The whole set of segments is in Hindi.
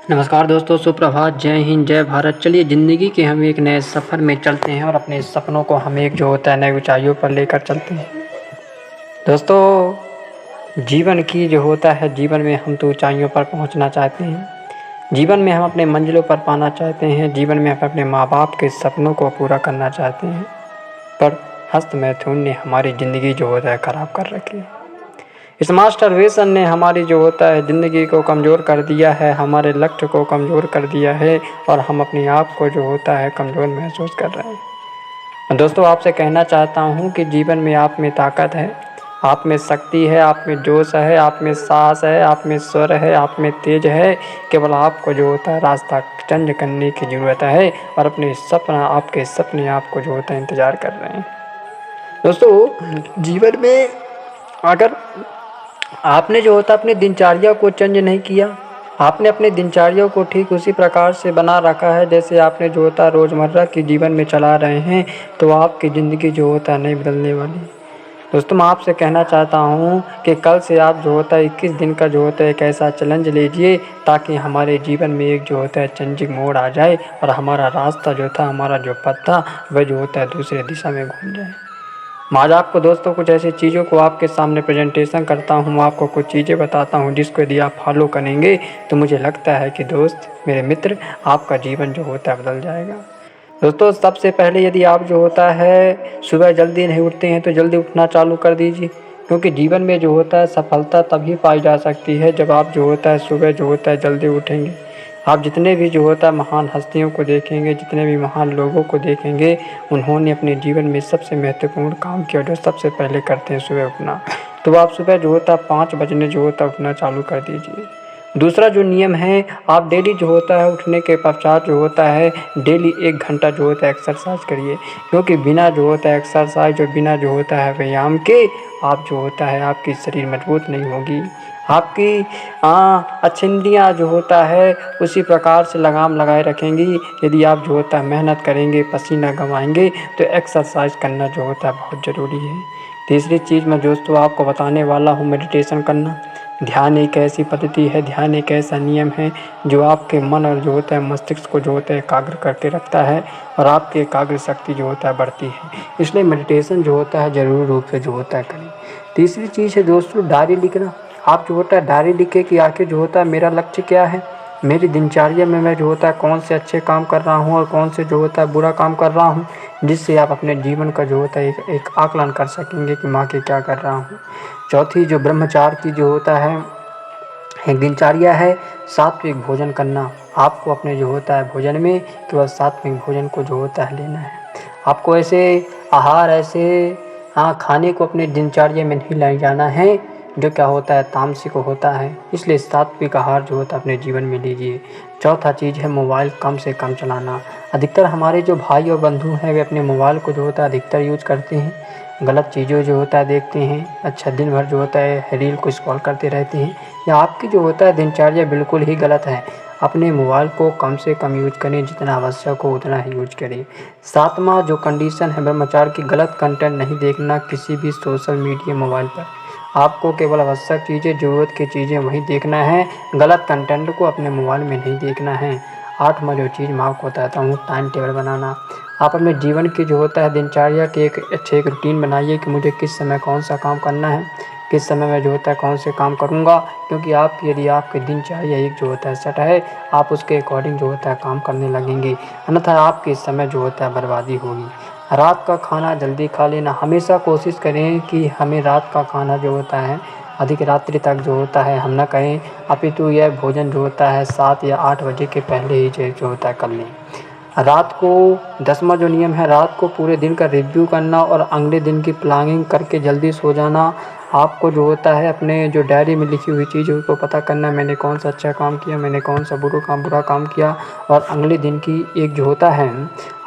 नमस्कार दोस्तों, सुप्रभात, जय हिंद, जय भारत। चलिए ज़िंदगी के हम एक नए सफ़र में चलते हैं और अपने सपनों को हम एक जो होता है नई ऊंचाइयों पर लेकर चलते हैं। दोस्तों, जीवन की जो होता है, जीवन में हम तो ऊंचाइयों पर पहुंचना चाहते हैं। जीवन में हम अपने मंजिलों पर पाना चाहते हैं। जीवन में हम अपने माँ बाप के सपनों को पूरा करना चाहते हैं। पर हस्त मैथुन ने हमारी ज़िंदगी जो होता है ख़राब कर रखी है। इस मास्टरबेशन ने हमारी जो होता है ज़िंदगी को कमज़ोर कर दिया है, हमारे लक्ष्य को कमज़ोर कर दिया है और हम अपने आप को जो होता है कमज़ोर महसूस कर रहे हैं। दोस्तों, आपसे कहना चाहता हूँ कि जीवन में आप में ताकत है, आप में शक्ति है, आप में जोश है, आप में साहस है, आप में स्वर है, आप में तेज है। केवल आपको जो होता है रास्ता चेंज करने की ज़रूरत है और अपने सपना आपके सपने आपको जो होता है इंतज़ार कर रहे हैं। दोस्तों, जीवन में अगर आपने जो होता अपनी दिनचर्या को चेंज नहीं किया, आपने अपने दिनचर्या को ठीक उसी प्रकार से बना रखा है जैसे आपने जो होता रोज़मर्रा के जीवन में चला रहे हैं, तो आपकी ज़िंदगी जो होता नहीं बदलने वाली। दोस्तों, मैं आपसे कहना चाहता हूँ कि कल से आप जो होता है 21 दिन का जो होता है एक ऐसा चैलेंज लीजिए ताकि हमारे जीवन में एक जो होता है चेंजिंग मोड आ जाए और हमारा रास्ता जो था, हमारा जो पथ था, वह जो होता है दूसरे दिशा में घूम जाए। मैं आज आपको दोस्तों कुछ ऐसी चीज़ों को आपके सामने प्रेजेंटेशन करता हूँ, आपको कुछ चीज़ें बताता हूँ जिसको यदि आप फॉलो करेंगे तो मुझे लगता है कि दोस्त, मेरे मित्र, आपका जीवन जो होता है बदल जाएगा। दोस्तों, सबसे पहले यदि आप जो होता है सुबह जल्दी नहीं उठते हैं तो जल्दी उठना चालू कर दीजिए, क्योंकि जीवन में जो होता है सफलता तभी पाई जा सकती है जब आप जो होता है सुबह जो होता है जल्दी उठेंगे। आप जितने भी जो होता है महान हस्तियों को देखेंगे, जितने भी महान लोगों को देखेंगे, उन्होंने अपने जीवन में सबसे महत्वपूर्ण काम किया जो सबसे पहले करते हैं सुबह उठना। तो आप सुबह जो होता है 5 बजने जो होता है उठना चालू कर दीजिए। दूसरा जो नियम है, आप डेली जो होता है उठने के पश्चात जो होता है डेली 1 घंटा जो होता है एक्सरसाइज करिए, क्योंकि बिना जो होता है एक्सरसाइज और बिना जो होता है व्यायाम के आप जो होता है आपकी शरीर मजबूत नहीं होगी। आपकी अक्षिंद्रियाँ जो होता है उसी प्रकार से लगाम लगाए रखेंगी। यदि आप जो होता है मेहनत करेंगे, पसीना गवाएंगे, तो एक्सरसाइज करना जो होता है बहुत ज़रूरी है। तीसरी चीज़ मैं दोस्तों आपको बताने वाला हूँ, मेडिटेशन करना। ध्यान एक ऐसी पद्धति है, ध्यान एक ऐसा नियम है जो आपके मन और जो होता है मस्तिष्क को जो होता है एकाग्र करके रखता है और आपकी एकाग्र शक्ति जो होता है बढ़ती है। इसलिए मेडिटेशन जो होता है ज़रूर रूप से जो होता है करें। तीसरी चीज़ है दोस्तों डायरी लिखना। आप जो होता है डायरी लिखे कि आखिर जो होता है मेरा लक्ष्य क्या है, मेरी दिनचर्या में मैं जो होता है कौन से अच्छे काम कर रहा हूँ और कौन से जो होता है बुरा काम कर रहा हूँ, जिससे आप अपने जीवन का जो होता है एक आकलन कर सकेंगे कि मैं आगे क्या कर रहा हूँ। चौथी जो ब्रह्मचार्य की जो होता है एक दिनचर्या है, सात्विक भोजन करना। आपको अपने जो होता है भोजन में केवल सात्विक भोजन को जो होता है लेना है। आपको ऐसे आहार ऐसे खाने को अपने दिनचर्या में नहीं ले जाना है जो क्या होता है तामसिक होता है। इसलिए सात्विक आहार जो होता है अपने जीवन में लीजिए। चौथा चीज़ है मोबाइल कम से कम चलाना। अधिकतर हमारे जो भाई और बंधु हैं वे अपने मोबाइल को जो होता है अधिकतर यूज करते हैं, गलत चीज़ों जो होता है देखते हैं, अच्छा दिन भर जो होता है रील को स्क्रॉल करते रहते हैं, या आपकी जो होता है दिनचर्या बिल्कुल ही गलत है। अपने मोबाइल को कम से कम यूज करें, जितना आवश्यक हो उतना ही यूज करें। सातवां जो कंडीशन है ब्रह्मचार्य की, गलत कंटेंट नहीं देखना किसी भी सोशल मीडिया मोबाइल पर। आपको केवल आवश्यक चीज़ें, ज़रूरत की चीज़ें वही देखना है, गलत कंटेंट को अपने मोबाइल में नहीं देखना है। आठवां जो चीज़ मैं आपको बताता हूँ टाइम टेबल बनाना। आप अपने जीवन की जो होता है दिनचर्या के एक रूटीन बनाइए कि मुझे किस समय कौन सा काम करना है, किस समय में जो होता है कौन से काम करूँगा, क्योंकि आप यदि आपकी दिनचर्या एक जो होता है सेट है, आप उसके अकॉर्डिंग जो होता है काम करने लगेंगे, अन्यथा आपके समय जो होता है बर्बादी होगी। रात का खाना जल्दी खा लेना। हमेशा कोशिश करें कि हमें रात का खाना जो होता है अधिक रात्रि तक जो होता है हम ना कहें, अपितु यह भोजन जो होता है 7 या 8 बजे के पहले ही जो होता है कर लें। रात को 10वां जो नियम है, रात को पूरे दिन का रिव्यू करना और अगले दिन की प्लानिंग करके जल्दी सो जाना। आपको जो होता है अपने जो डायरी में लिखी हुई चीज़ों को पता करना, मैंने कौन सा अच्छा काम किया, मैंने कौन सा बुरा काम किया, और अगले दिन की एक जो होता है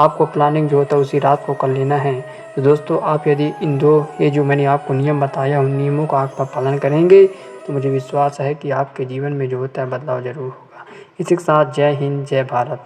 आपको प्लानिंग जो होता है उसी रात को कर लेना है। तो दोस्तों, आप यदि इन दो ये जो मैंने आपको नियम बताया उन नियमों का आप पालन करेंगे तो मुझे विश्वास है कि आपके जीवन में जो होता है बदलाव ज़रूर होगा। इसी के साथ जय हिंद, जय भारत।